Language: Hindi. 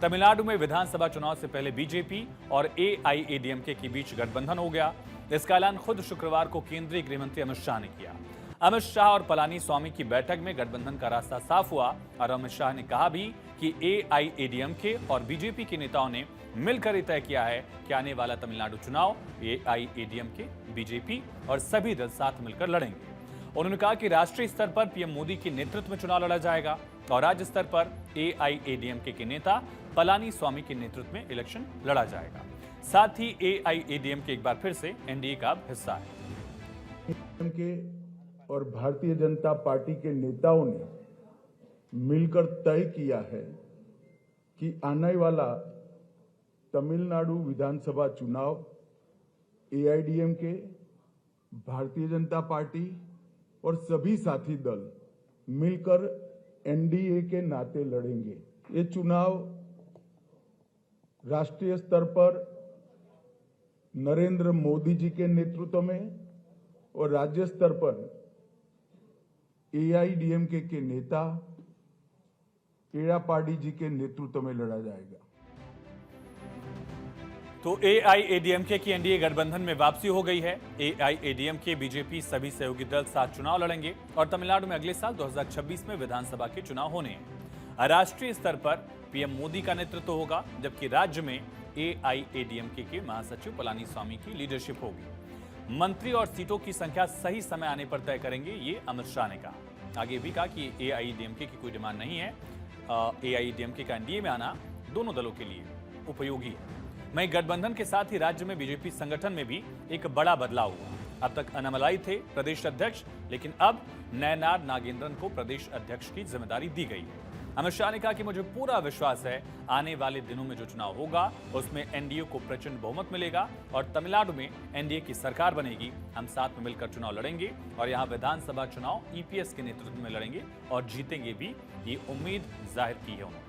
तमिलनाडु में विधानसभा चुनाव से पहले बीजेपी और एआईएडीएमके के बीच गठबंधन हो गया। इसका ऐलान खुद शुक्रवार को केंद्रीय गृह मंत्री अमित शाह ने किया। अमित शाह और पलानी स्वामी की बैठक में गठबंधन का रास्ता साफ हुआ और अमित शाह ने कहा भी कि एआईएडीएमके और बीजेपी के नेताओं ने मिलकर यह तय किया है कि आने वाला तमिलनाडु चुनाव एआईएडीएमके, बीजेपी और सभी दल साथ मिलकर लड़ेंगे। उन्होंने कहा कि राष्ट्रीय स्तर पर पीएम मोदी के नेतृत्व में चुनाव लड़ा जाएगा और राज्य स्तर पर एआईएडीएमके के नेता पलानी स्वामी के नेतृत्व में इलेक्शन लड़ा जाएगा। साथ ही एआईएडीएमके एक बार फिर से एनडीए का हिस्सा है। के और भारतीय जनता पार्टी के नेताओं ने मिलकर तय किया है कि आने वाला तमिलनाडु विधानसभा चुनाव एआईएडीएमके, भारतीय जनता पार्टी और सभी साथी दल मिलकर एनडीए के नाते लड़ेंगे। ये चुनाव राष्ट्रीय स्तर पर नरेंद्र मोदी जी के नेतृत्व में और राज्य स्तर पर एआईएडीएमके के नेता एड़ापाडी जी के नेतृत्व में लड़ा जाएगा। तो एआईएडीएमके की एनडीए गठबंधन में वापसी हो गई है। एआईएडीएमके, बीजेपी सभी सहयोगी दल साथ चुनाव लड़ेंगे और तमिलनाडु में अगले साल 2026 में विधानसभा के चुनाव होने हैं। राष्ट्रीय स्तर पर पीएम मोदी का नेतृत्व होगा, जबकि राज्य में एआईएडीएमके के महासचिव पलानी स्वामी की लीडरशिप होगी। मंत्री और सीटों की संख्या सही समय आने पर तय करेंगे, ये अमित शाह ने कहा। आगे भी कहा कि एआईएडीएमके की कोई डिमांड नहीं है। एआईएडीएमके का एनडीए में आना दोनों दलों के लिए उपयोगी है। वहीं गठबंधन के साथ ही राज्य में बीजेपी संगठन में भी एक बड़ा बदलाव हुआ। अब तक अन्नामलाई थे प्रदेश अध्यक्ष, लेकिन अब नयनार नागेंद्रन को प्रदेश अध्यक्ष की जिम्मेदारी दी गई है। अमित शाह ने कहा कि मुझे पूरा विश्वास है आने वाले दिनों में जो चुनाव होगा उसमें एनडीए को प्रचंड बहुमत मिलेगा और तमिलनाडु में एनडीए की सरकार बनेगी। हम साथ में मिलकर चुनाव लड़ेंगे और यहां विधानसभा चुनाव ईपीएस के नेतृत्व में लड़ेंगे और जीतेंगे भी, ये उम्मीद जाहिर की है उन्होंने।